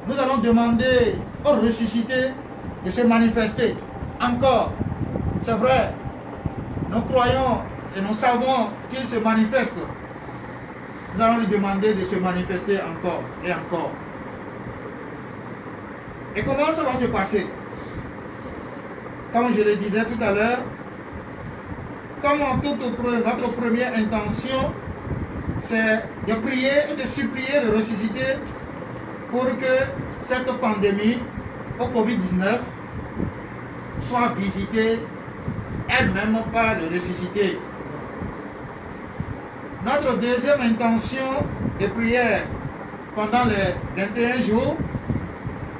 nous allons demander aux ressuscités de se manifester encore. C'est vrai, nous croyons et nous savons qu'il se manifeste. Nous allons lui demander de se manifester encore et encore. Et comment ça va se passer? Comme je le disais tout à l'heure, comme notre première intention, c'est de prier et de supplier le ressuscité pour que cette pandémie au Covid-19 soit visitée elle-même par le ressuscité. Notre deuxième intention de prière pendant les 21 jours,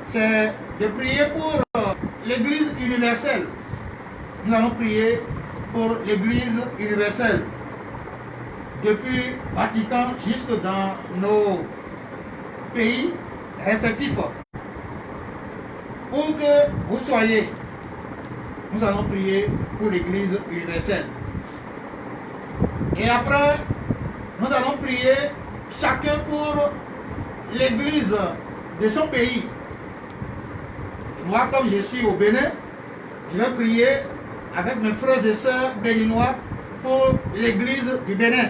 c'est de prier pour l'Église universelle. Nous allons prier pour l'Église universelle, depuis Vatican jusque dans nos pays respectifs. Où que vous soyez, nous allons prier pour l'Église universelle. Et après, nous allons prier chacun pour l'Église de son pays. Et moi, comme je suis au Bénin, je vais prier avec mes frères et sœurs béninois pour l'Église du Bénin.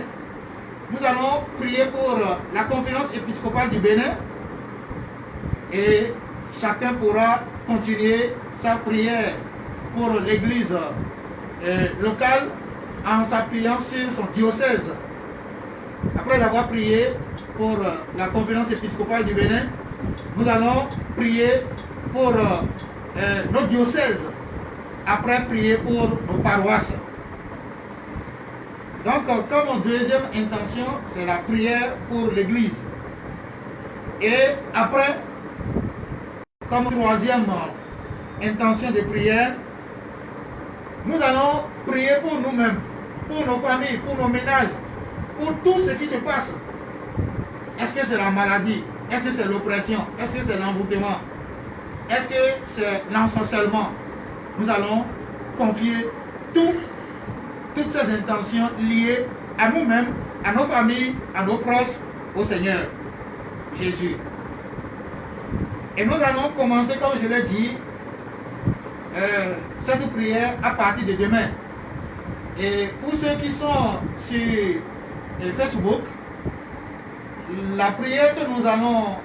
Nous allons prier pour la conférence épiscopale du Bénin et chacun pourra continuer sa prière pour l'Église locale en s'appuyant sur son diocèse. Après avoir prié pour la conférence épiscopale du Bénin, nous allons prier pour nos diocèses. Après, prier pour nos paroisses. Donc, comme deuxième intention, c'est la prière pour l'Église. Et après, comme troisième intention de prière, nous allons prier pour nous-mêmes, pour nos familles, pour nos ménages, pour tout ce qui se passe. Est-ce que c'est la maladie? Est-ce que c'est l'oppression? Est-ce que c'est l'envoûtement? Est-ce que c'est l'ensorcellement? Nous allons confier toutes ces intentions liées à nous-mêmes, à nos familles, à nos proches, au Seigneur Jésus. Et nous allons commencer, comme je l'ai dit, cette prière à partir de demain. Et pour ceux qui sont sur Facebook, la prière que nous allons,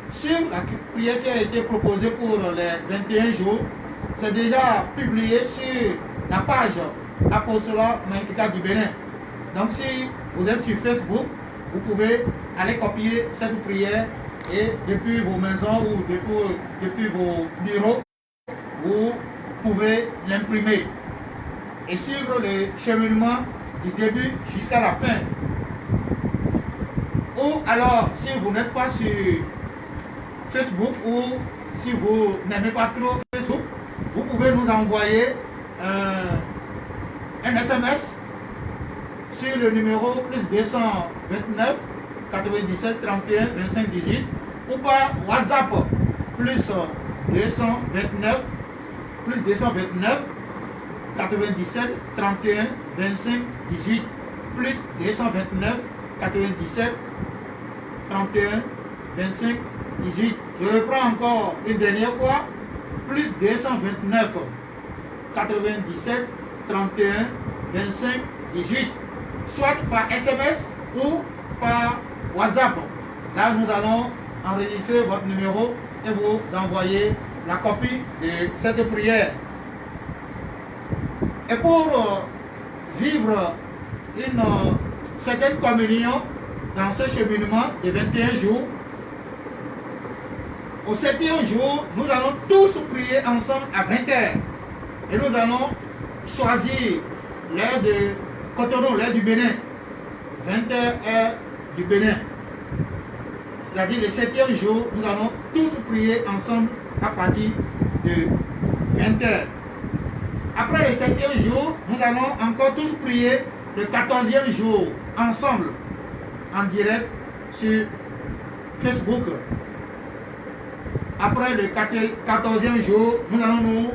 sur la prière qui a été proposée pour les 21 jours, c'est déjà publié sur la page Apostolat Magnificat du Bénin. Donc si vous êtes sur Facebook, vous pouvez aller copier cette prière et depuis vos maisons ou depuis vos bureaux, vous pouvez l'imprimer et suivre le cheminement du début jusqu'à la fin. Ou alors, si vous n'êtes pas sur Facebook ou si vous n'aimez pas trop Facebook, vous pouvez nous envoyer un SMS sur le numéro plus 229 97 31 25 18 ou par WhatsApp plus 229 97 31 25 18 plus 229 97 31 25 18. Je reprends encore une dernière fois, plus 229 97 31 25 18, soit par SMS ou par WhatsApp. Là, nous allons enregistrer votre numéro et vous envoyer la copie de cette prière. Et pour vivre une certaine communion dans ce cheminement de 21 jours, au 7e jour, nous allons tous prier ensemble à 20h. Et nous allons choisir l'heure de Cotonou, l'heure du Bénin. 20h, heure du Bénin. C'est-à-dire le 7e jour, nous allons tous prier ensemble à partir de 20h. Après le 7e jour, nous allons encore tous prier le 14e jour ensemble, en direct sur Facebook. Après le 14e jour, nous allons nous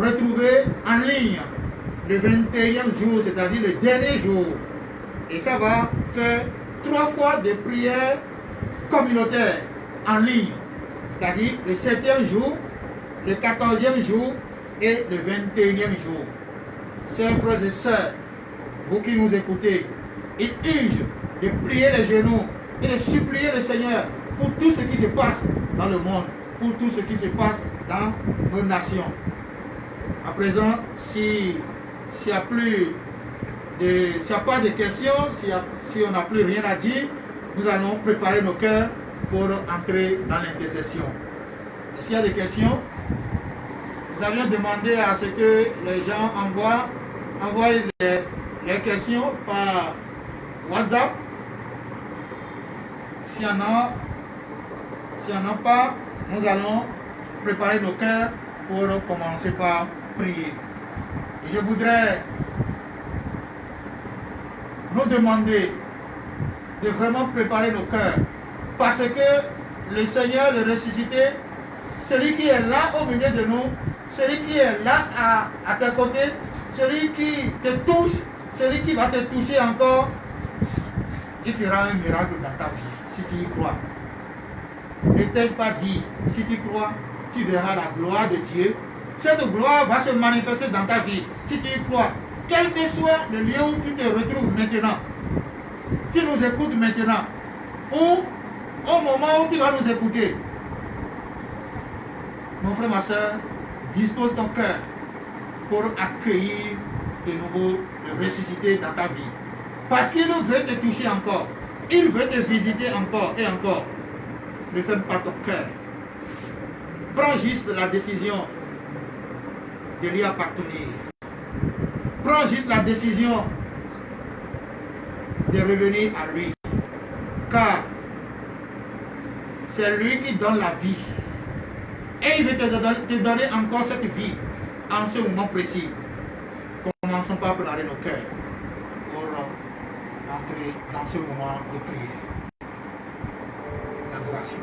retrouver en ligne le 21e jour, c'est-à-dire le dernier jour. Et ça va faire 3 fois de prières communautaires. en ligne, c'est-à-dire le 7e jour, le 14e jour et le 21e jour. Chers frères et sœurs, vous qui nous écoutez, il urge de prier les genoux et de supplier le Seigneur pour tout ce qui se passe dans le monde, pour tout ce qui se passe dans nos nations. À présent, s'il n'y a pas de questions, si on n'a plus rien à dire, nous allons préparer nos cœurs pour entrer dans l'intercession. Est-ce qu'il y a des questions? Nous avions demandé à ce que les gens envoient les questions par WhatsApp. S'il n'y en a pas, nous allons préparer nos cœurs pour commencer par prier. Et je voudrais nous demander de vraiment préparer nos cœurs, parce que le Seigneur, le ressuscité, celui qui est là au milieu de nous, celui qui est là à tes côtés, celui qui te touche, celui qui va te toucher encore, il fera un miracle dans ta vie, si tu y crois. Ne t'ai-je pas dit, si tu crois, tu verras la gloire de Dieu. Cette gloire va se manifester dans ta vie, si tu y crois. Quel que soit le lieu où tu te retrouves maintenant, tu nous écoutes maintenant, ou au moment où tu vas nous écouter, mon frère, ma soeur, dispose ton cœur pour accueillir de nouveau le ressuscité dans ta vie. Parce qu'il veut te toucher encore. Il veut te visiter encore et encore. Ne ferme pas ton cœur. Prends juste la décision de lui appartenir. Prends juste la décision de revenir à lui. Car c'est lui qui donne la vie. Et il veut te donner encore cette vie en ce moment précis. Commençons par préparer nos cœurs pour entrer dans ce moment de prière. L'adoration.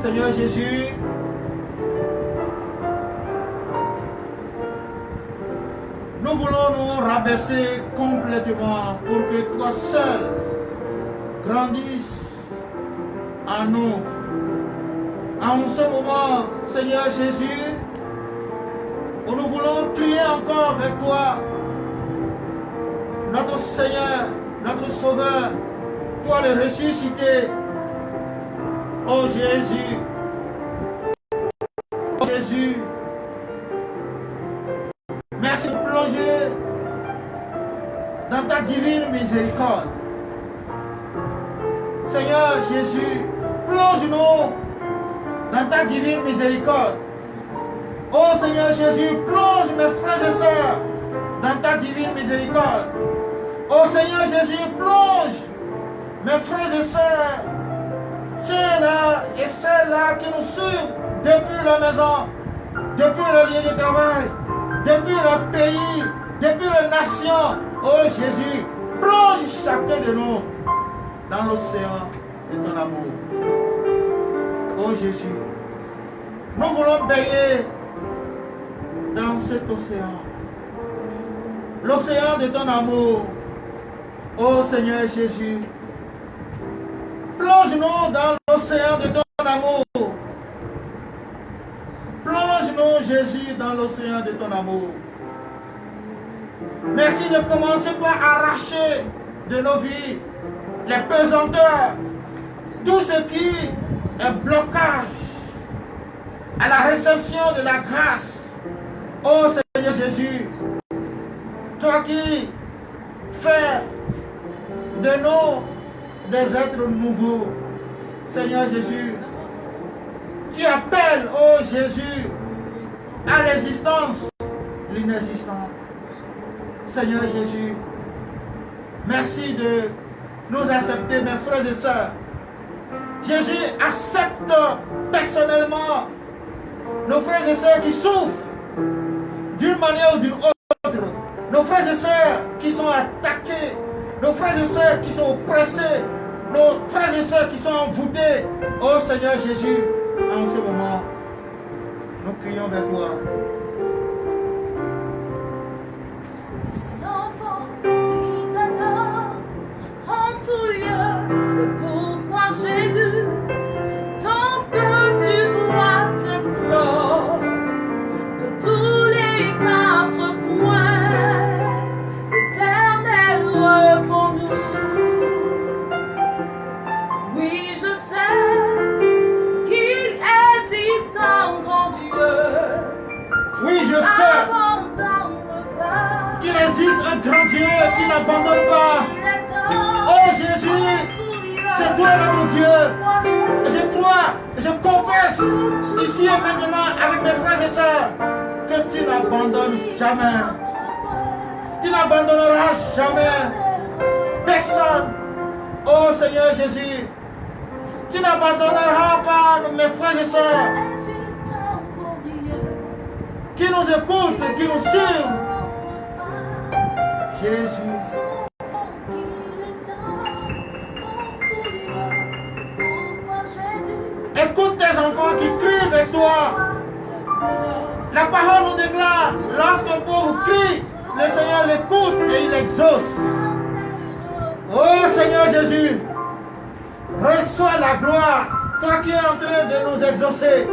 Seigneur Jésus, nous voulons nous rabaisser complètement pour que toi seul grandisses en nous. En ce moment, Seigneur Jésus, où nous voulons crier encore avec toi, notre Seigneur, notre Sauveur, toi le ressuscité. Oh Jésus, oh Jésus, merci de plonger dans ta divine miséricorde. Seigneur Jésus, plonge-nous dans ta divine miséricorde. Oh Seigneur Jésus, plonge mes frères et sœurs dans ta divine miséricorde. Oh Seigneur Jésus, plonge mes frères et sœurs, ceux-là et celles-là qui nous suivent depuis la maison, depuis le lieu de travail, depuis le pays, depuis la nation. Oh Jésus, plonge chacun de nous dans l'océan de ton amour. Oh Jésus, nous voulons baigner dans cet océan, l'océan de ton amour. Oh Seigneur Jésus, plonge-nous dans l'océan de ton amour. Plonge-nous, Jésus, dans l'océan de ton amour. Merci de commencer par arracher de nos vies les pesanteurs, tout ce qui est blocage à la réception de la grâce. Oh Seigneur Jésus, toi qui fais de nous des êtres nouveaux, Seigneur Jésus, tu appelles, oh Jésus, à l'existence l'inexistant. Seigneur Jésus, merci de nous accepter, mes frères et sœurs. Jésus accepte personnellement nos frères et sœurs qui souffrent d'une manière ou d'une autre, nos frères et sœurs qui sont attaqués, nos frères et sœurs qui sont oppressés, nos frères et sœurs qui sont envoûtés. Oh Seigneur Jésus, en ce moment, nous crions vers toi. Les enfants qui t'attendent en tout lieu, c'est pourquoi Jésus, tant que tu vois t'implore de tous les 4 points, l'éternel répond-nous. Oui, je sais qu'il existe un grand Dieu. Oui, je sais qu'il existe un grand Dieu qui n'abandonne pas. Oh Jésus, c'est toi notre Dieu. Et je crois, et je confesse ici et maintenant avec mes frères et sœurs que tu n'abandonnes jamais. Tu n'abandonneras jamais personne. Oh Seigneur Jésus, tu n'abandonneras pas mes frères et sœurs qui nous écoutent et qui nous suivent. Jésus. Écoute tes enfants qui crient avec toi. La parole nous déclare, lorsqu'un pauvre crie, le Seigneur l'écoute et il exauce. Oh Seigneur Jésus, reçois la gloire, toi qui es en train de nous exaucer.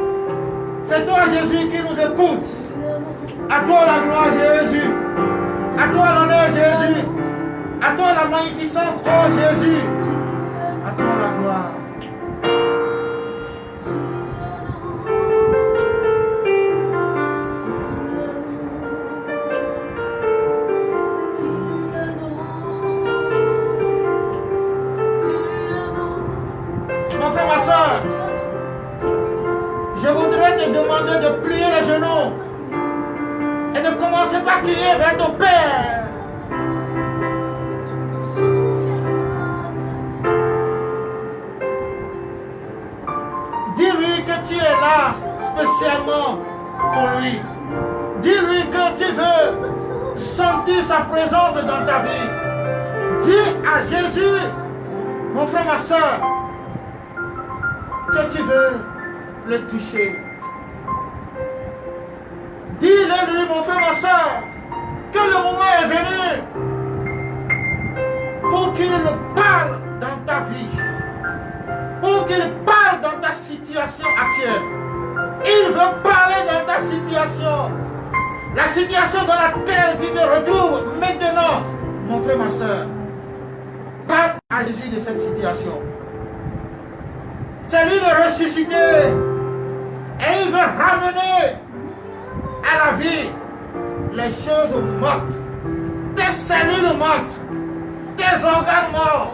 C'est toi Jésus qui nous écoute. À toi la gloire Jésus. À toi l'honneur Jésus. À toi la magnificence, oh Jésus. À toi la gloire. Mon frère, ma soeur, je voudrais te demander de plier les genoux et de commencer par crier vers ton Père. Dis-lui que tu es là spécialement pour lui. Dis-lui que tu veux sentir sa présence dans ta vie. Dis à Jésus, mon frère, ma soeur, que tu veux le toucher. Dis-le-lui, mon frère, ma soeur, que le moment est venu pour qu'il parle dans ta vie, pour qu'il parle dans ta situation actuelle. Il veut parler dans ta situation, la situation dans laquelle tu te retrouves maintenant, mon frère, ma soeur. Parle à Jésus de cette situation. C'est lui le ressuscité et il veut ramener à la vie les choses mortes, tes cellules mortes, tes organes morts.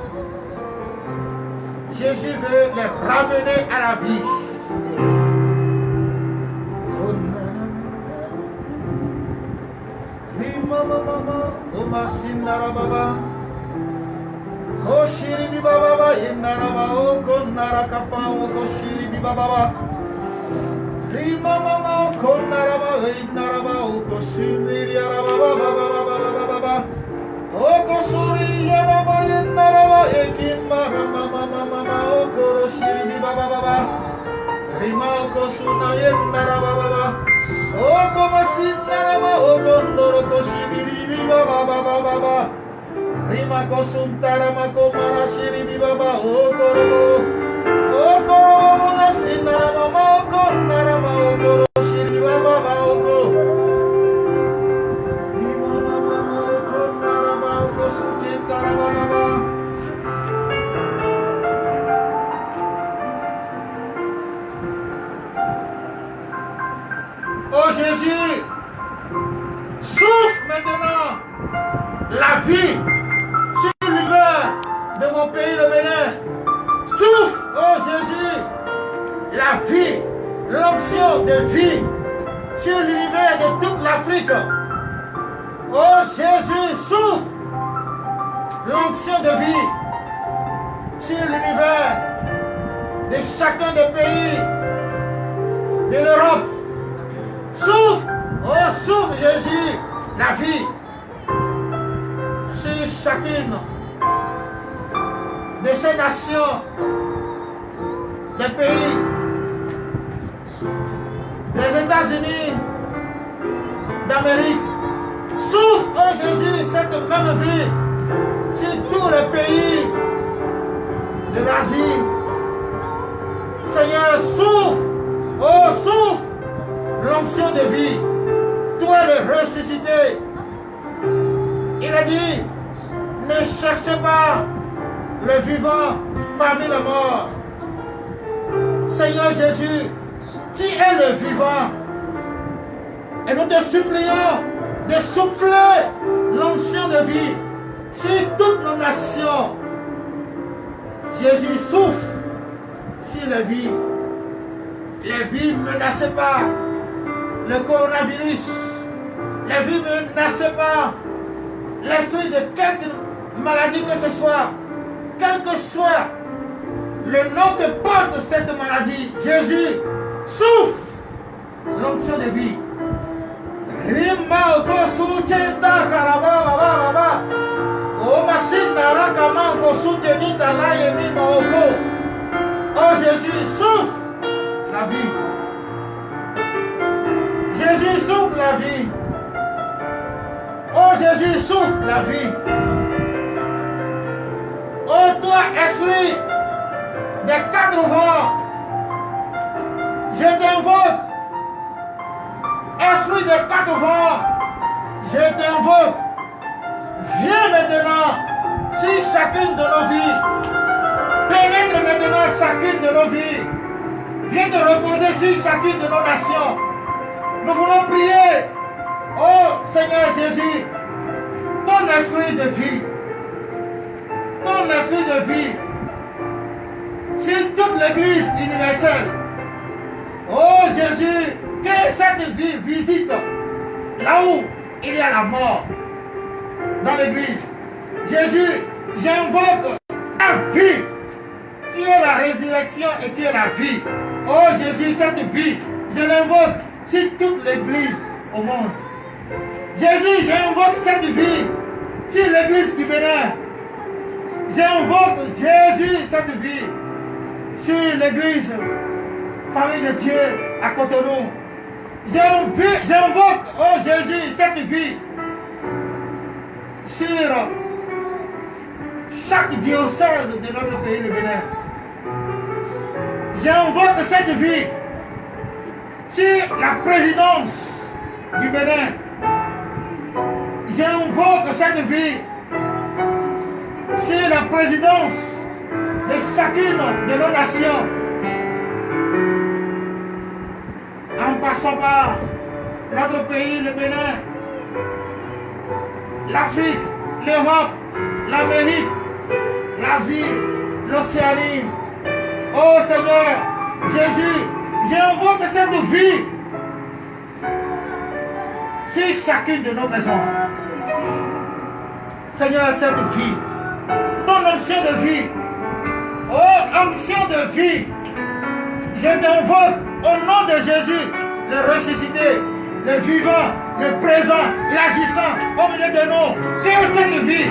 Jésus veut les ramener à la vie. Mama konaraba inaraba okoshiri araba baba okosuri yaraba inaraba ekimara mama okoroshiri baba rima okosuna inaraba baba okomasinaraba okondoro koshiri baba rima kosuntara makomara shiri baba okoro okoro nasinara mama okonnara ma okoro shiri baba oko imama mama okonnara ma okosutintara baba. Oh Jésus, souffle maintenant la vie sur l'univers de mon pays, le Bénin. Souffle, oh Jésus, la vie, l'onction de vie sur l'univers de toute l'Afrique. Oh Jésus, souffle l'onction de vie sur l'univers de chacun des pays de l'Europe. Souffle, oh souffle Jésus, la vie sur chacune de ces nations, des pays, des États-Unis d'Amérique. Souffle, oh Jésus, cette même vie sur tous les pays de l'Asie. Seigneur, souffle, oh souffle l'onction de vie. Toi le ressuscité. Il a dit, ne cherchez pas le vivant parmi les morts. Seigneur Jésus, tu es le vivant. Et nous te supplions de souffler l'onction de vie sur toutes nos nations. Jésus souffle sur les vies menacées par le coronavirus, les vies menacées par l'esprit de quelque maladie que ce soit, quel que soit le nom que porte cette maladie. Jésus souffle l'onction de vie. Rima okosu chenta karaba baba baba. O masina rakama okosu chenita la yemima oko. Oh Jésus souffle la vie. Jésus souffle la vie. Oh Jésus souffle la vie. Oh toi esprit des quatre vents, je t'invoque. Esprit des quatre vents, je t'invoque. Viens maintenant sur chacune de nos vies. Pénètre maintenant chacune de nos vies. Viens te reposer sur chacune de nos nations. Nous voulons prier. Oh Seigneur Jésus, ton esprit de vie, ton esprit de vie sur toute l'église universelle. Oh Jésus, que cette vie visite là où il y a la mort dans l'église. Jésus, j'invoque la vie. Tu es la résurrection et tu es la vie. Oh Jésus, cette vie, je l'invoque sur toute l'église au monde. Jésus, j'invoque cette vie sur l'église du Bénin. J'invoque Jésus, cette vie sur l'église famille de Dieu à côté de nous. J'invoque, oh Jésus, cette vie sur chaque diocèse de notre pays, le Bénin. J'invoque cette vie sur la présidence du Bénin. J'invoque cette vie sur la présidence de chacune de nos nations. En passant par notre pays, le Bénin, l'Afrique, l'Europe, l'Amérique, l'Asie, l'Océanie. Oh Seigneur, Jésus, j'invoque cette vie sur chacune de nos maisons. Seigneur, cette vie, ton onction de vie, oh onction de vie, je t'invoque au nom de Jésus, le ressuscité, le vivant, le présent, l'agissant au milieu de nous. Que cette vie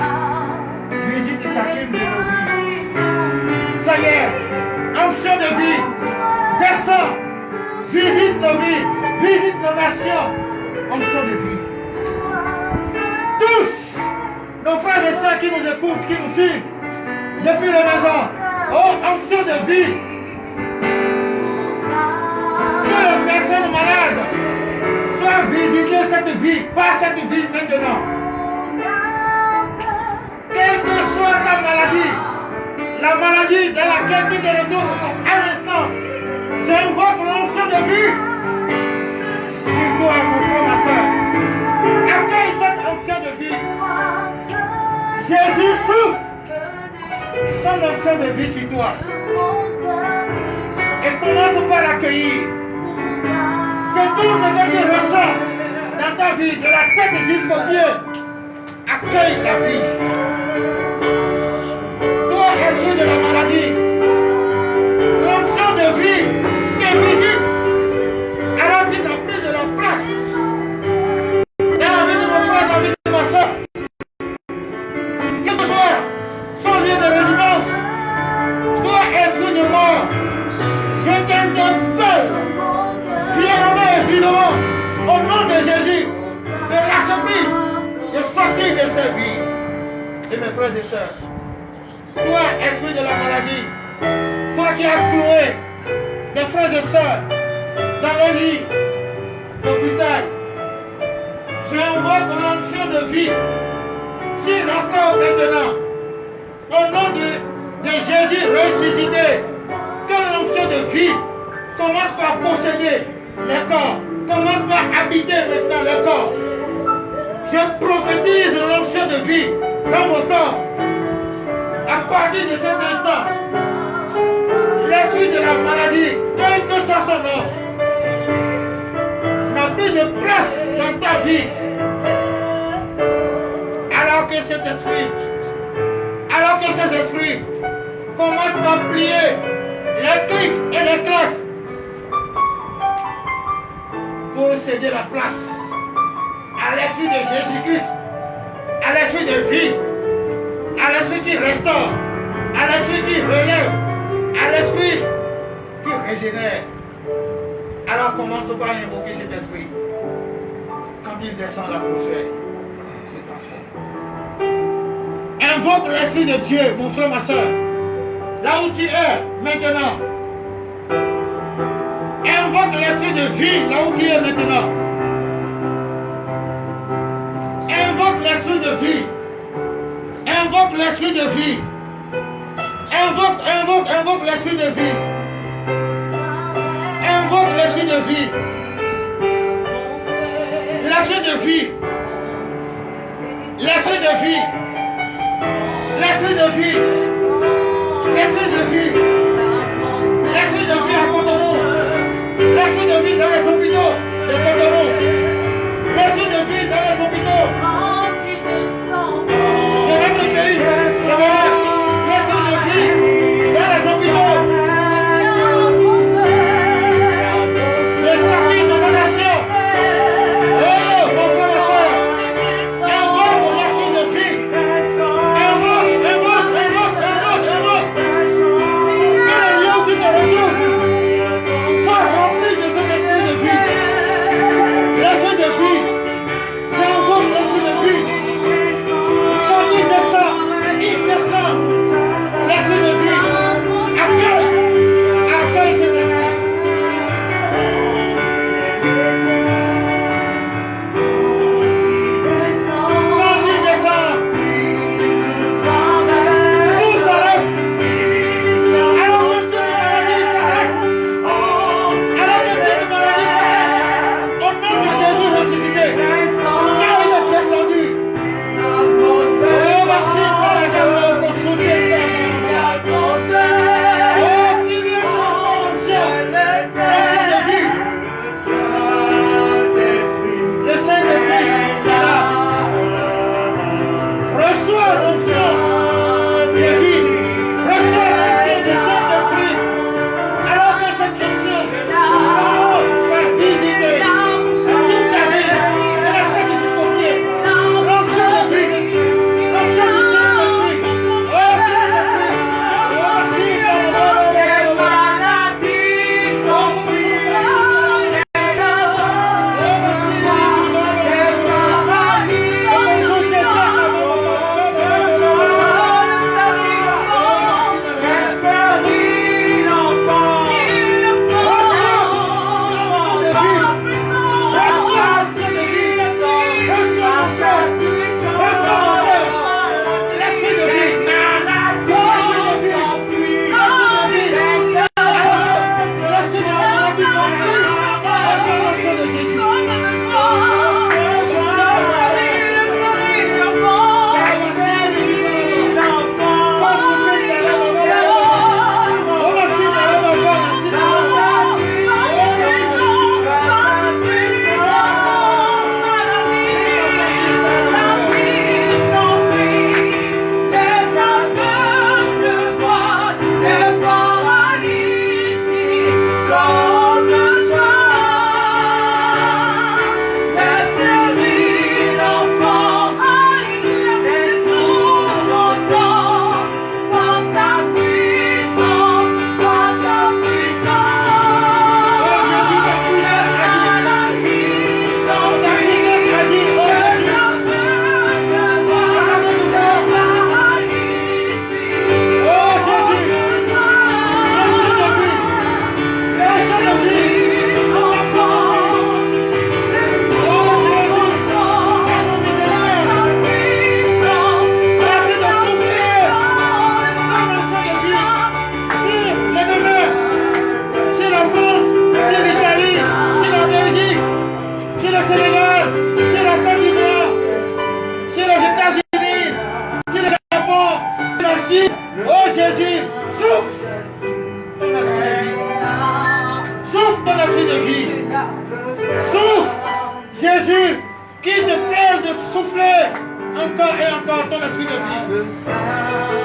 visite chacune de nos vies. Ça y est, onction de vie, descend, visite nos vies, visite nos nations. Onction de vie. Tous nos frères et sœurs qui nous écoutent, qui nous suivent depuis la maison. Oh, onction de vie. Que les personnes malades soient visitées cette vie, par cette vie maintenant. Quelle que soit ta maladie, la maladie dans laquelle tu te retrouves à l'instant, j'invoque l'onction de vie sur toi, mon frère, ma soeur. Accueille cette onction de vie. Jésus souffle son onction de vie sur toi. Et commence par l'accueillir. Que tout ce que tu ressens dans ta vie, de la tête jusqu'au pied, accueille la vie. Toi, esprit de la maladie, l'onction de vie te visite alors qu'il n'a plus de la place dans la vie de mon frère, dans la vie de ma soeur. Quel que soit son lieu de résidence, toi, esprit de mort, je t'interpelle fièrement et vivement au nom de Jésus de lâcher prise, de sortir de sa vie. Et mes frères et sœurs, toi, esprit de la maladie, toi qui as cloué des frères et sœurs dans le lit d'hôpital, j'invoque l'onction de vie sur leur corps maintenant. Au nom de Jésus ressuscité, que l'onction de vie commence par posséder le corps, commence par habiter maintenant le corps. Je prophétise l'onction de vie dans vos corps. À partir de cet instant, l'esprit de la maladie, quel que soit son nom, n'a plus de place dans ta vie. Alors que cet esprit, alors que ces esprits commencent par plier les clics et les claques pour céder la place à l'esprit de Jésus-Christ, à l'esprit de vie, à l'esprit qui restaure, à l'esprit qui relève, à l'esprit qui régénère. Alors commence par invoquer cet esprit. Quand il descend la fougère, c'est transformé. Invoque l'esprit de Dieu, mon frère, ma soeur. Là où tu es maintenant. Invoque l'esprit de vie là où tu es maintenant. Invoque l'esprit de vie. Invoque l'esprit de vie. Invoque l'esprit de vie. Invoque l'esprit de vie. L'esprit de vie. L'esprit de vie. L'esprit de vie. L'esprit de vie. L'esprit de vie à Cotonou. L'esprit de vie dans les hôpitaux de Cotonou. L'esprit de vie dans les hôpitaux de notre pays. L'esprit de vie dans les hôpitaux de chacune de nos nations. Oh, mon frère, ma soeur, invoque l'esprit de vie. Invoque. Souffle, Jésus, qu'il te plaise de souffler encore et encore ton esprit de vie.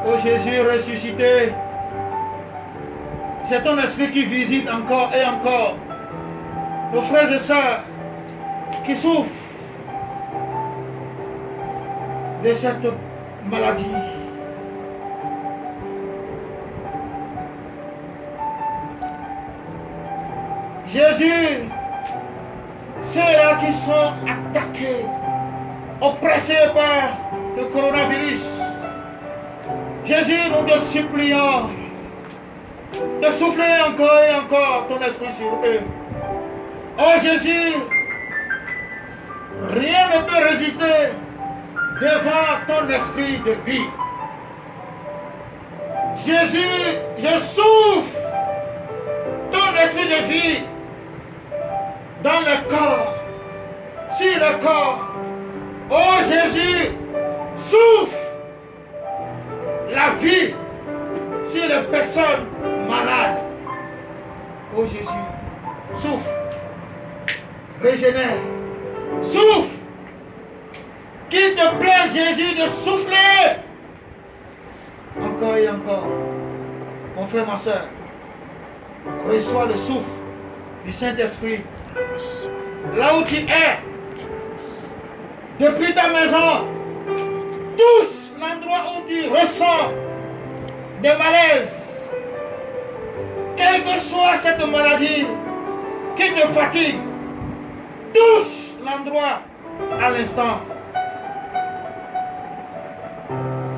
Oh Jésus ressuscité, c'est ton esprit qui visite encore et encore nos frères et sœurs qui souffrent de cette maladie. Jésus, ceux-là qui sont attaqués, oppressés par le coronavirus, Jésus, nous te supplions de souffler encore et encore ton esprit sur eux. Oh Jésus, rien ne peut résister devant ton esprit de vie. Jésus, je souffle ton esprit de vie dans le corps, sur le corps. Oh Jésus, souffle la vie sur les personnes malades. Oh Jésus, souffle, régénère, souffle. Qu'il te plaise Jésus de souffler encore et encore. Mon frère, ma soeur, reçois le souffle du Saint-Esprit. Là où tu es, depuis ta maison, touche l'endroit où tu ressens des malaises. Quelle que soit cette maladie qui te fatigue, touche l'endroit à l'instant.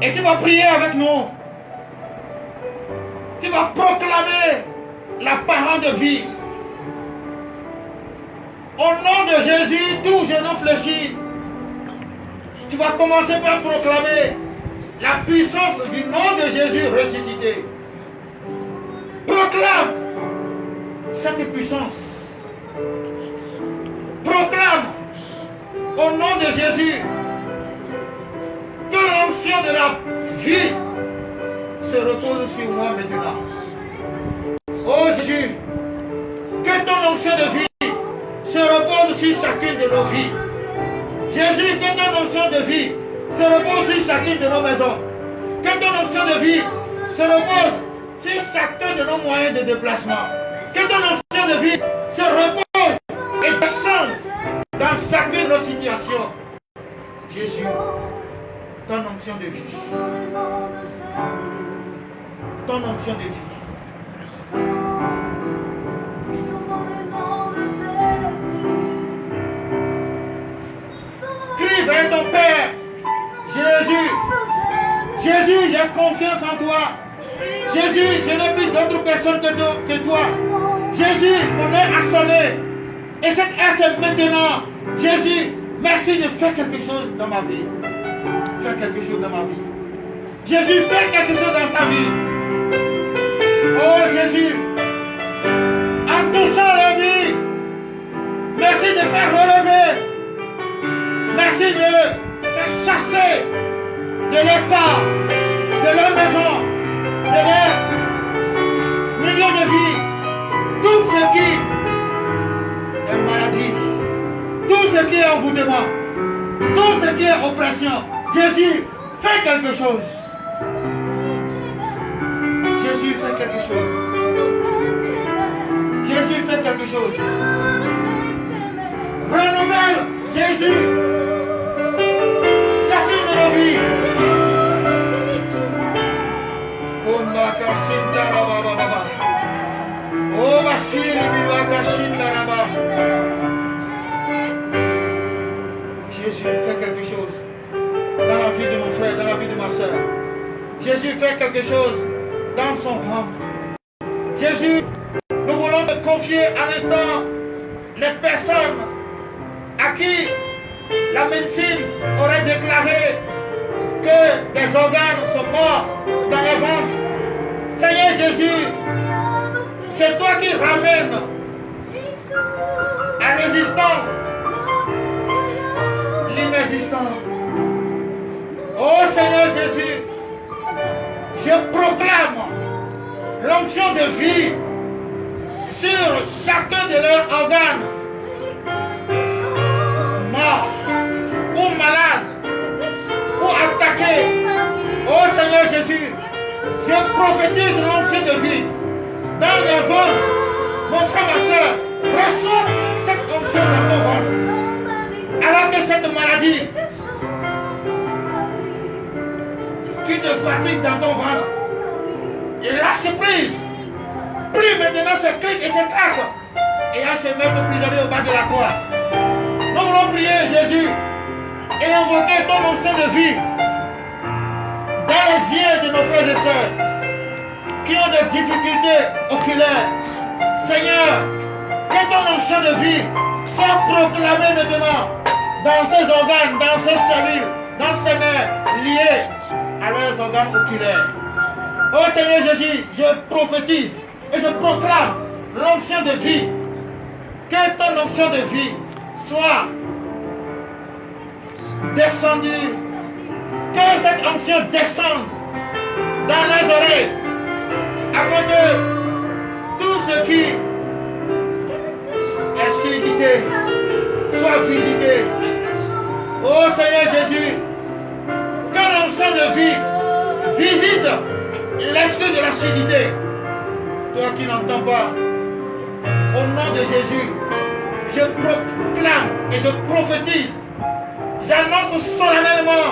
Et tu vas prier avec nous. Tu vas proclamer la parole de vie. Au nom de Jésus, tout genou fléchit. Tu vas commencer par proclamer la puissance du nom de Jésus ressuscité. Proclame cette puissance. Proclame au nom de Jésus que l'onction de la vie se repose sur moi maintenant. Oh Jésus, que ton onction de vie se repose sur chacune de nos vies. Jésus, que ton onction de vie se repose sur chacune de nos maisons. Que ton onction de vie se repose sur chacun de nos moyens de déplacement. Que ton onction de vie se repose et descende dans chacune de nos situations. Jésus, ton onction de vie. Ton onction de vie. vers ton Père. Jésus, Jésus, j'ai confiance en toi. Jésus, je n'ai plus d'autres personnes que toi. Jésus, mon heure a sonné. Et cette heure, c'est maintenant. Jésus, merci de faire quelque chose dans ma vie. Fais quelque chose dans ma vie. Jésus, fais quelque chose dans sa vie. Oh Jésus, en touchant la vie, merci de faire relever. Merci de faire chasser de leur corps, de leur maison, de leur milieu de vie, tout ce qui est maladie, tout ce qui est envoûtement, tout ce qui est oppression. Jésus, fais quelque chose. Jésus, fais quelque chose. Jésus, fais quelque chose. Renouvelle, Jésus, chacune de nos vies. Oh, Jésus, fais quelque chose dans la vie de mon frère, dans la vie de ma soeur. Jésus, fais quelque chose dans son ventre. Jésus, nous voulons te confier à l'instant les personnes à qui la médecine aurait déclaré que des organes sont morts dans le ventre. Seigneur Jésus, c'est toi qui ramènes à l'existant l'inexistant. Oh Seigneur Jésus, je proclame l'onction de vie sur chacun de leurs organes, morts ou malades ou attaqués. Oh Seigneur Jésus, je prophétise l'onction de vie dans le ventre. Mon frère, ma soeur, reçois cette onction dans ton ventre. Alors que cette maladie qui te fatigue dans ton ventre, lâche prise. Plus maintenant ce clic et ce claque et à se mettre prisonnier au bas de la croix. Nous voulons prier Jésus et invoquer ton onction de vie dans les yeux de nos frères et sœurs qui ont des difficultés oculaires. Seigneur, que ton onction de vie soit proclamée maintenant dans ces organes, dans ces cellules, dans ces nerfs liés à leurs organes oculaires. Oh Seigneur Jésus, je prophétise et je proclame l'onction de vie. Que ton onction de vie soit descendue. Que cette onction descende dans les oreilles. Afin que tout ce qui est surdité soit visité. Oh Seigneur Jésus, que l'onction de vie visite l'esprit de la surdité. Toi qui n'entends pas, au nom de Jésus, je proclame et je prophétise, j'annonce solennellement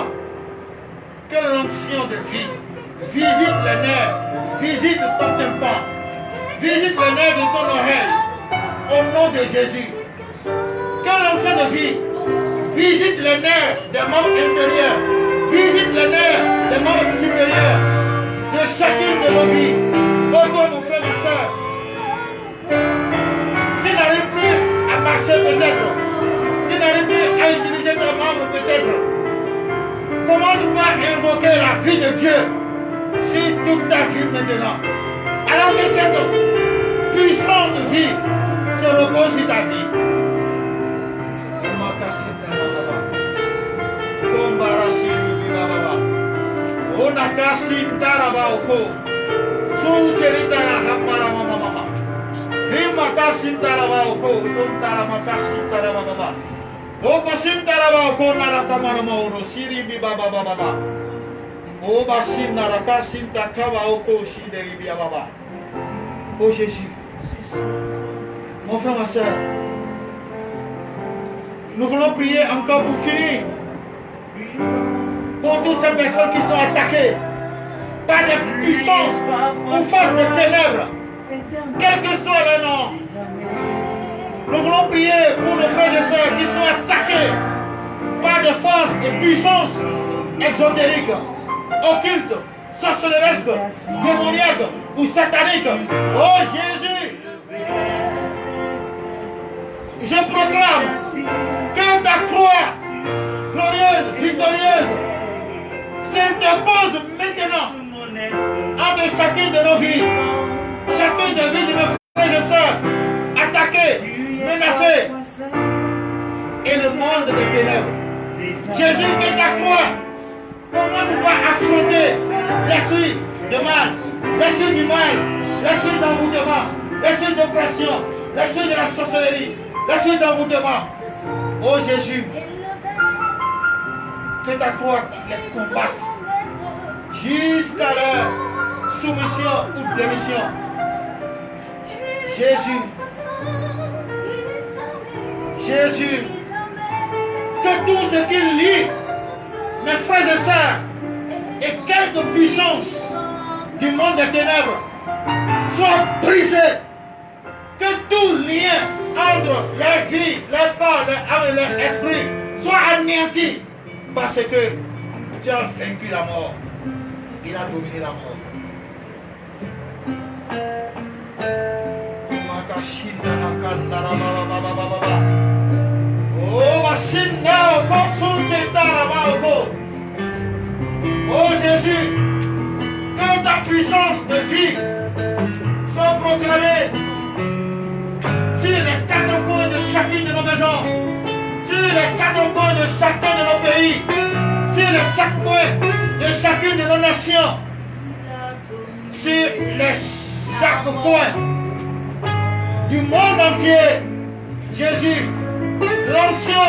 que l'onction de vie visite les nerfs, visite ton tympan, visite les nerfs de ton oreille, au nom de Jésus. Que l'onction de vie visite les nerfs des membres inférieurs, visite les nerfs des membres supérieurs de chacune de nos vies. Oh toi mon frère, ma soeur, tu n'arrives plus à marcher peut-être, tu n'arrives plus à utiliser ton membre peut-être. Commence par invoquer la vie de Dieu sur toute ta vie maintenant. Alors que cette puissante vie se repose sur ta vie. Oh Jésus, mon frère, ma soeur, nous voulons prier encore pour finir. Pour toutes ces personnes qui sont attaquées par des puissances ou forces de ténèbres, quel que soit le nom. Nous voulons prier pour nos frères et sœurs qui sont attaqués par des forces et puissances exotériques, occultes, sorcelleresques, démoniaques ou sataniques. Oh Jésus, je proclame que ta croix glorieuse, victorieuse, s'impose maintenant entre chacune de nos vies, chacune des vies de mes frères et sœurs, attaqués, menacés, et le monde des ténèbres. Jésus, que ta croix commence par affronter l'esprit de mal, l'esprit du mal, l'esprit d'envoûtement, l'esprit d'oppression, l'esprit de la sorcellerie, l'esprit d'envoûtement. Oh Jésus, que ta croix les combatte jusqu'à leur soumission ou démission. Jésus, Jésus, que tout ce qui lie mes frères et sœurs et quelques puissances du monde des ténèbres soit brisé. Que tout lien entre leur vie, leur corps, leur âme et leur esprit soit anéanti. Parce que tu as vaincu la mort. Il a dominé la mort. Oh Jésus, que ta puissance de vie soit proclamée sur les quatre coins de chacune de nos maisons, sur les quatre coins de chacun de nos pays, sur les quatre coins de chacune de nos nations, sur les chaque coin du monde entier. Jésus, l'onction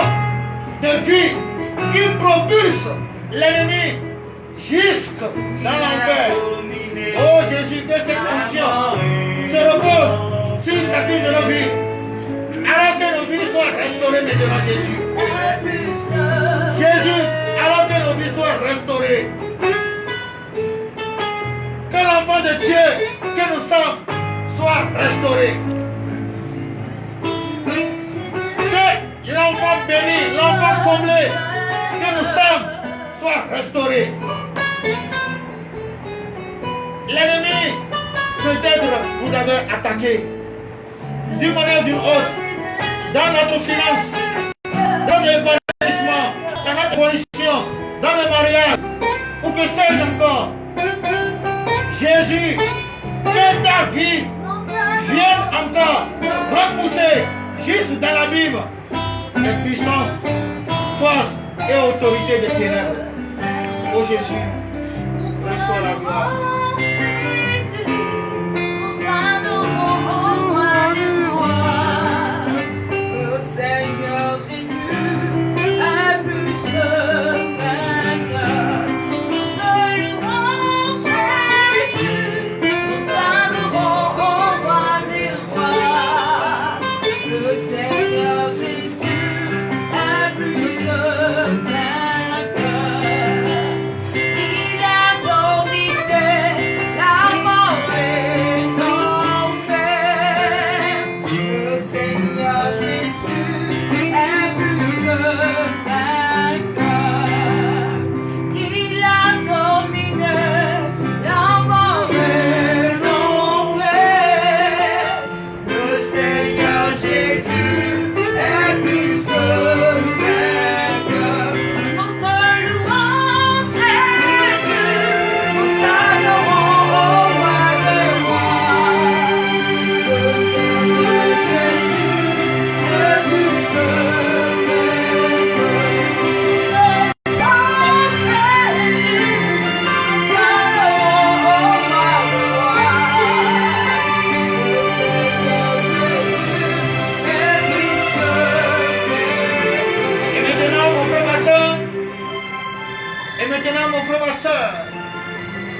de vie qui propulse l'ennemi jusque dans l'enfer. Oh Jésus, que cette onction se repose sur chacune de nos vies, alors que nos vies soient restaurées maintenant, Jésus. Jésus, alors que nos vies soient restaurées, que l'enfant de Dieu que nous sommes soit restauré. Que l'enfant béni, l'enfant comblé que nous sommes soit restauré. L'ennemi, peut-être, vous avez attaqué d'une manière ou d'une autre, dans notre finance, dans l'épanouissement, dans notre position, dans le mariage, ou que sais-je encore. Jésus, que ta vie vienne encore repousser juste dans l'abîme les puissances, forces et autorités des ténèbres. Oh Jésus, reçois la gloire.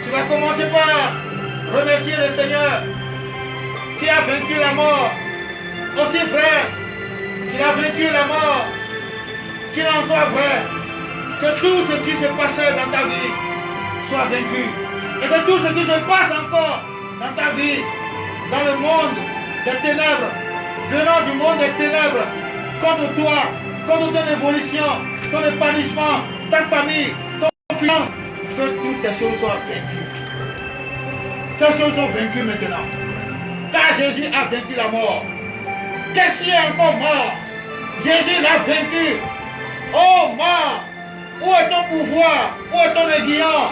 Tu vas commencer par remercier le Seigneur qui a vaincu la mort. Aussi vrai qu'il a vaincu la mort, qu'il en soit vrai, que tout ce qui se passait dans ta vie soit vaincu. Et que tout ce qui se passe encore dans ta vie, dans le monde des ténèbres, venant du monde des ténèbres, contre toi, contre ton évolution, ton épanouissement, ta famille, ton finance, que toutes ces choses soient vaincues. Ces choses sont vaincues maintenant. Car Jésus a vaincu la mort. Qu'est-ce qui est encore mort? Jésus l'a vaincu. Oh mort, où est ton pouvoir? Où est ton aiguillon?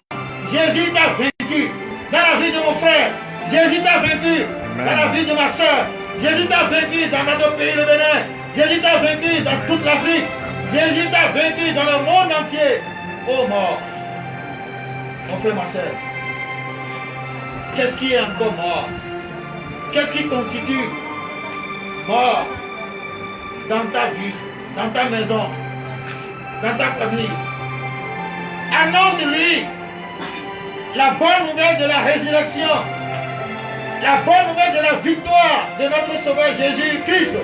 Jésus t'a vaincu dans la vie de mon frère. Jésus t'a vaincu dans la vie de ma soeur. Jésus t'a vaincu dans notre pays, le Bénin. Jésus t'a vaincu dans toute l'Afrique. Jésus t'a vaincu dans le monde entier. Oh mort, mon frère, ma soeur, qu'est-ce qui est encore mort? Qu'est-ce qui constitue mort dans ta vie, dans ta maison, dans ta famille? Annonce-lui la bonne nouvelle de la résurrection, la bonne nouvelle de la victoire de notre Sauveur Jésus-Christ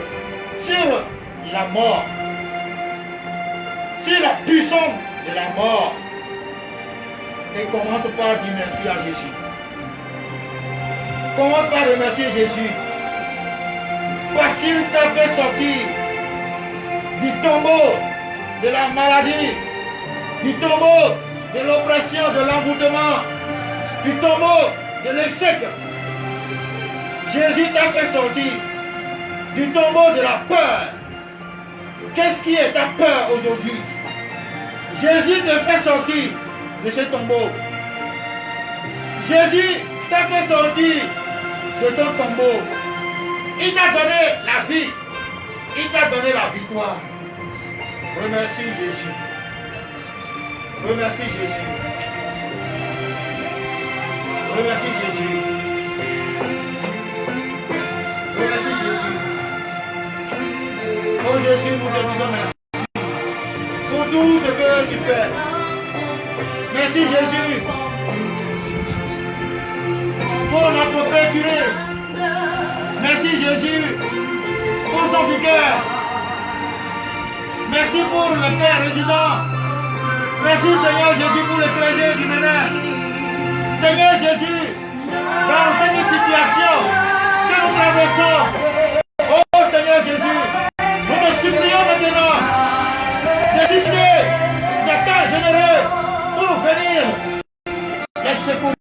sur la mort, sur la puissance de la mort. Et commence par dire merci à Jésus. Commence par remercier Jésus parce qu'il t'a fait sortir du tombeau de la maladie, du tombeau de l'oppression, de l'envoûtement, du tombeau de l'échec. Jésus t'a fait sortir du tombeau de la peur. Qu'est-ce qui est ta peur aujourd'hui? Jésus te fait sortir de ce tombeau. Jésus t'a fait sortir de ton tombeau. Il t'a donné la vie. Il t'a donné la victoire. Remercie Jésus. Remercie Jésus. Remercie Jésus. Remercie Jésus. Oh Jésus, nous te disons merci pour tout ce que tu fais. Merci Jésus pour notre Père curé. Merci Jésus pour son vicaire. Merci pour le Père résident. Merci Seigneur Jésus pour le clergé du Bénin. Seigneur Jésus, dans cette situation que nous traversons, oh Seigneur Jésus, nous te supplions maintenant de susciter des cas généreux pour venir les secourir.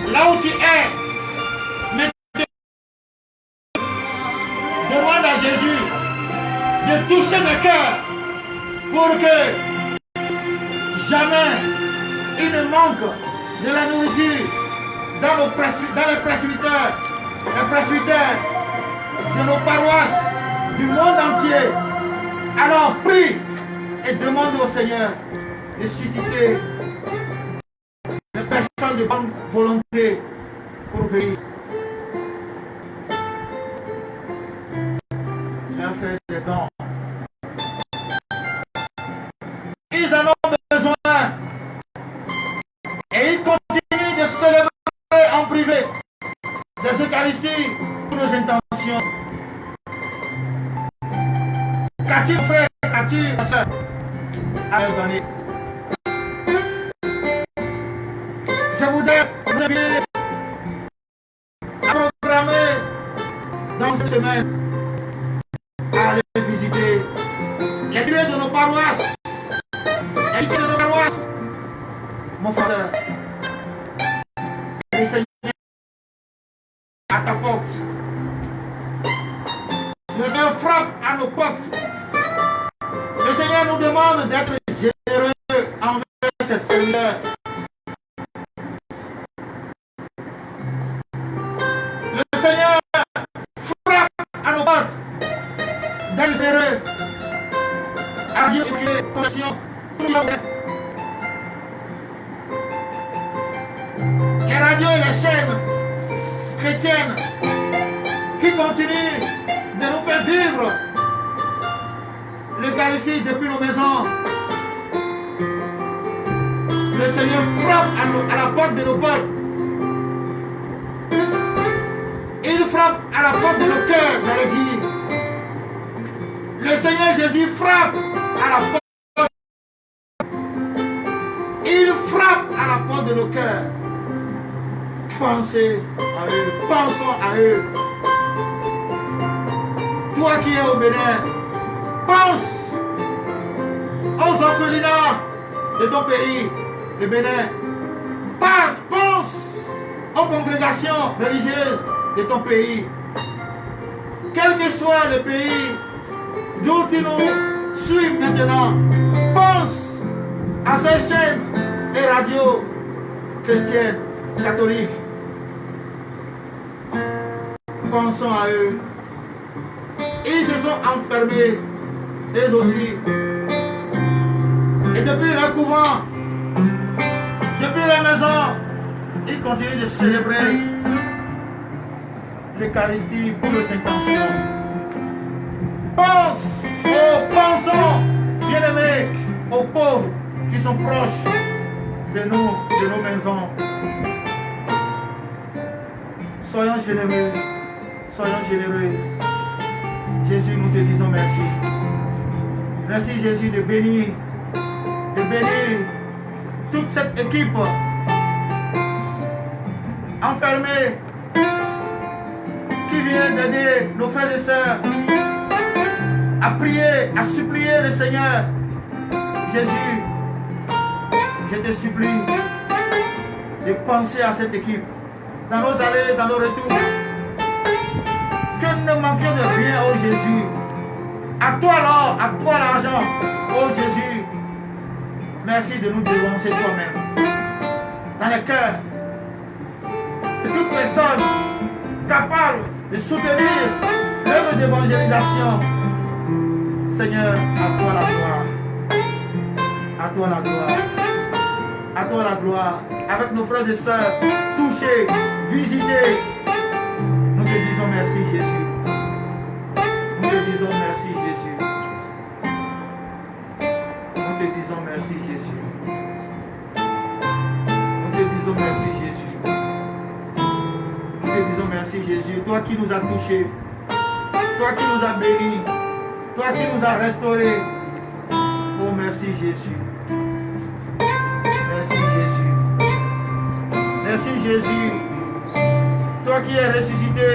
Là où tu es, maintenant, demande à Jésus de toucher le cœur pour que jamais il ne manque de la nourriture dans les presbytères de nos paroisses, du monde entier. Alors prie et demande au Seigneur de susciter des personnes de bonne volonté pour venir leur faire des dons. Ils en ont besoin et ils continuent de célébrer en privé des Eucharisties pour nos intentions. Qu'as-tu, frère, qu'as-tu, ma soeur, à donner? Je voudrais vous inviter à programmer dans cette semaine à aller visiter les curés de nos paroisses. Les curés de nos paroisses, mon frère, le Seigneur à ta porte. Le Seigneur frappe à nos portes. Le Seigneur nous demande d'être généreux envers ses serviteurs. Le Seigneur frappe à nos portes d'être généreux. À Dieu et connexion. Les radios et les chaînes chrétiennes qui continuent de nous faire vivre l'Eucharistie depuis nos maisons. Le Seigneur frappe à la porte de nos portes. Il frappe à la porte de nos cœurs, j'allais dire. Le Seigneur Jésus frappe à la porte. Il frappe à la porte de nos cœurs. Pensez à eux, pensons à eux. Toi qui es au Bénin, pense aux orphelinats de ton pays, le Bénin. Pense aux congrégations religieuses de ton pays. Quel que soit le pays d'où tu nous suis maintenant, pense à ces chaînes et radios chrétiennes, catholiques. Pensons à eux. Ils se sont enfermés, eux aussi. Et depuis leur couvent, depuis leur maison, ils continuent de célébrer l'Eucharistie pour les intentions. Pensons, bien-aimés, aux pauvres qui sont proches de nous, de nos maisons. Soyons généreux, soyons généreux. Jésus, nous te disons merci. Merci Jésus de bénir toute cette équipe enfermée qui vient d'aider nos frères et sœurs à prier, à supplier le Seigneur. Jésus, je te supplie de penser à cette équipe dans nos allées, dans nos retours. Que nous ne manquions de rien, oh Jésus. À toi l'or, à toi l'argent, oh Jésus. Merci de nous dévancer toi-même dans le cœur de toute personne capable de soutenir l'œuvre d'évangélisation. Seigneur, à toi la gloire. À toi la gloire. À toi la gloire. Avec nos frères et sœurs touchés, visités, nous te disons merci Jésus. Nous te disons merci Jésus. Nous te disons merci Jésus. Nous te disons merci Jésus. Nous te disons merci Jésus. Toi qui nous as touchés. Toi qui nous as bénis. Toi qui nous as restaurés. Oh merci Jésus. Merci Jésus. Merci Jésus. Toi qui es ressuscité.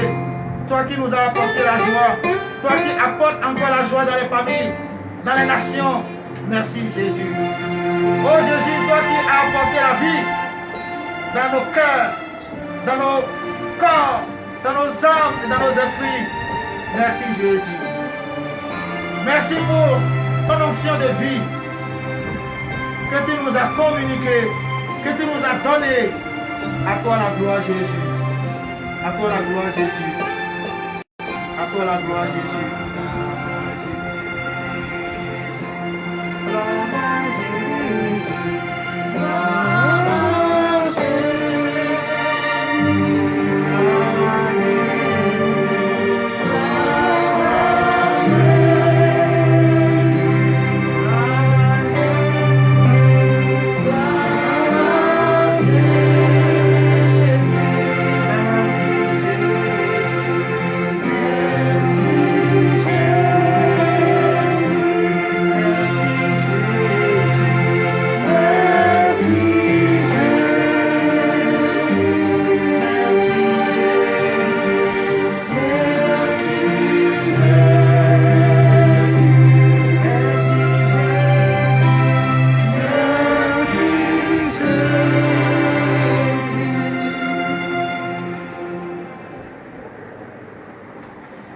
Toi qui nous as apporté la joie. Toi qui apportes encore la joie dans les familles, dans les nations. Merci Jésus. Oh Jésus, toi qui as apporté la vie dans nos cœurs, dans nos corps, dans nos âmes et dans nos esprits. Merci Jésus. Merci pour ton onction de vie que tu nous as communiqué, que tu nous as donné. À toi la gloire Jésus. À toi la gloire Jésus. À toi la gloire Jésus.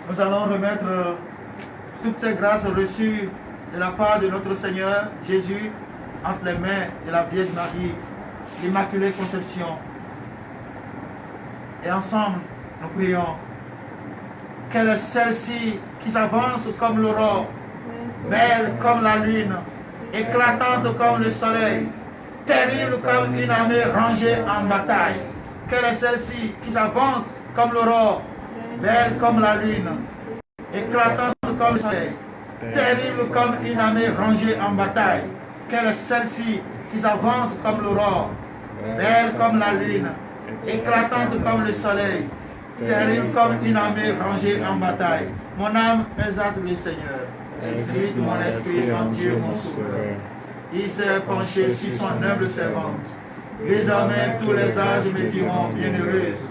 Nous allons remettre toutes ces grâces reçues de la part de notre Seigneur Jésus entre les mains de la Vierge Marie, l'Immaculée Conception. Et ensemble, nous prions qu'elle est celle-ci qui s'avance comme l'aurore, belle comme la lune, éclatante comme le soleil, terrible comme une armée rangée en bataille. Qu'elle est celle-ci qui s'avance comme l'aurore, belle comme la lune, éclatante comme le soleil, terrible comme une armée rangée en bataille. Qu'elle est celle-ci qui s'avance comme l'aurore, belle comme la lune, éclatante comme le soleil, terrible comme une armée rangée en bataille. Mon âme exalte le Seigneur, Exulte mon esprit en Dieu mon sauveur. Il s'est penché sur son humble servante. Désormais tous les âges me diront bienheureuse.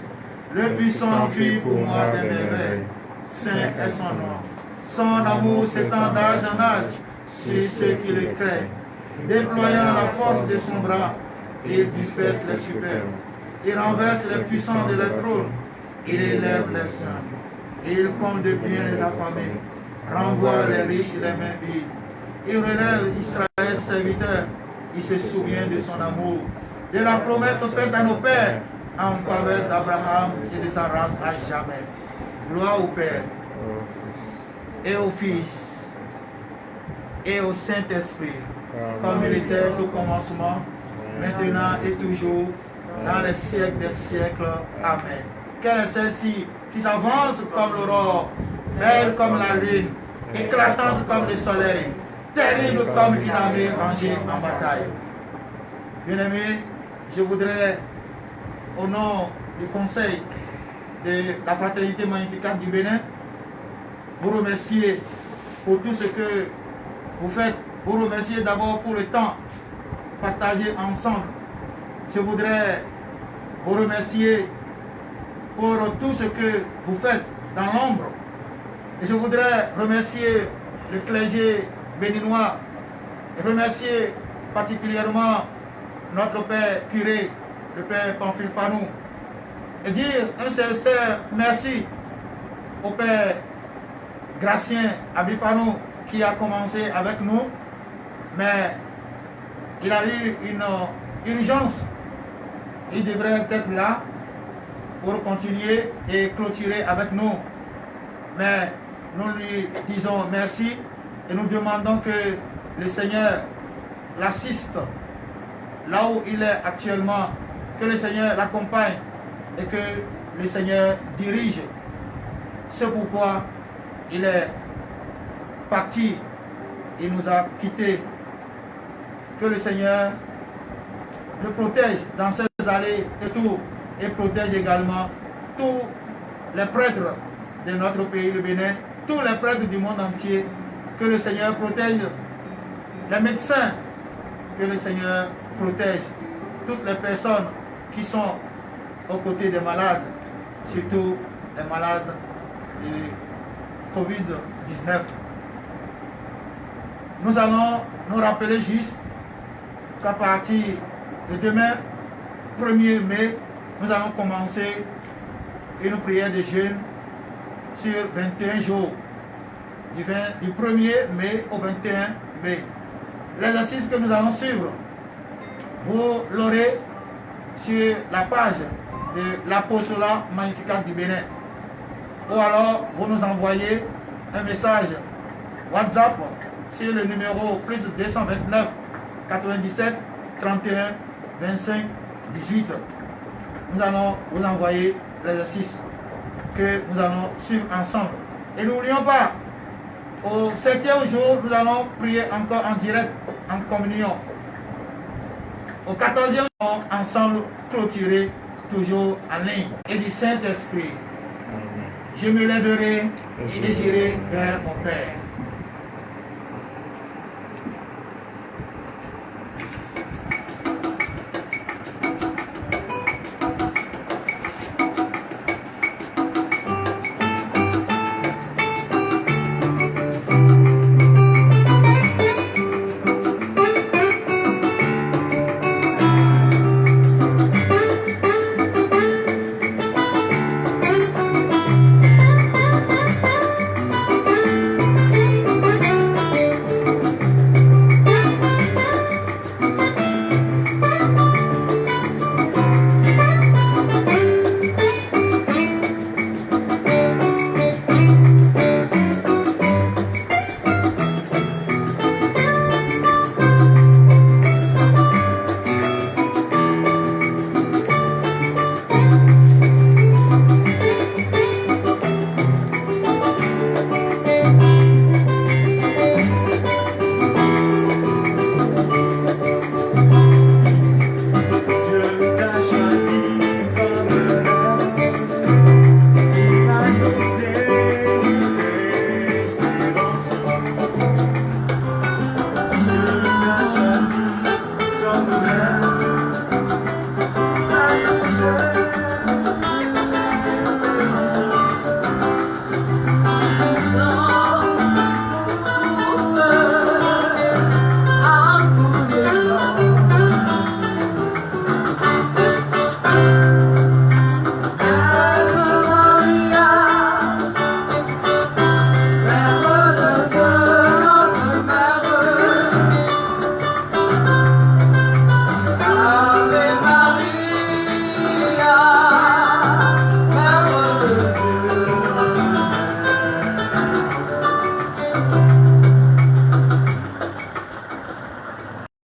Le puissant fit pour moi des merveilles. Saint est son nom. Son amour s'étend d'âge en âge sur ceux qui le craignent. Déployant la force de son bras, il disperse les superbes. Il renverse les puissants de leur trône. Il élève les humbles. Il compte de bien les affamés. Renvoie les riches les mains vides. Il relève Israël serviteur. Il se souvient de son amour, de la promesse faite à nos pères en faveur d'Abraham et de sa race à jamais. Gloire au Père et au Fils et au Saint-Esprit, comme il était au commencement, maintenant et toujours, dans les siècles des siècles. Amen. Quelle est celle-ci qui s'avance comme l'aurore, belle comme la lune, éclatante comme le soleil, terrible comme une armée rangée en bataille. Bien-aimés, je voudrais, au nom du Conseil de la Fraternité Magnificat du Bénin, vous remercier pour tout ce que vous faites. Vous remercier d'abord pour le temps partagé ensemble. Je voudrais vous remercier pour tout ce que vous faites dans l'ombre. Et je voudrais remercier le clergé béninois, et remercier particulièrement notre Père curé, le Père Pamphile Fanou, et dire un sincère merci au Père Gracien Abifanou qui a commencé avec nous, mais il a eu une urgence. Il devrait être là pour continuer et clôturer avec nous. Mais nous lui disons merci et nous demandons que le Seigneur l'assiste là où il est actuellement, que le Seigneur l'accompagne et que le Seigneur dirige. C'est pourquoi il est parti, il nous a quittés. Que le Seigneur le protège dans ses allées et tout, et protège également tous les prêtres de notre pays, le Bénin, tous les prêtres du monde entier. Que le Seigneur protège les médecins, que le Seigneur protège toutes les personnes qui sont aux côtés des malades, surtout les malades de Covid-19. Nous allons nous rappeler juste qu'à partir de demain, 1er mai, nous allons commencer une prière de jeûne sur 21 jours, du 1er mai au 21 mai. L'exercice que nous allons suivre, vous l'aurez sur la page de l'Apostolat Magnificat du Bénin. Ou alors, vous nous envoyez un message WhatsApp sur le numéro plus 229 97 31 25 18. Nous allons vous envoyer l'exercice que nous allons suivre ensemble. Et n'oublions pas, au 7e jour, nous allons prier encore en direct, en communion. Au 14e, ensemble, clôturer toujours en ligne. Et du Saint-Esprit, je me lèverai et j'irai vers mon Père. Amen.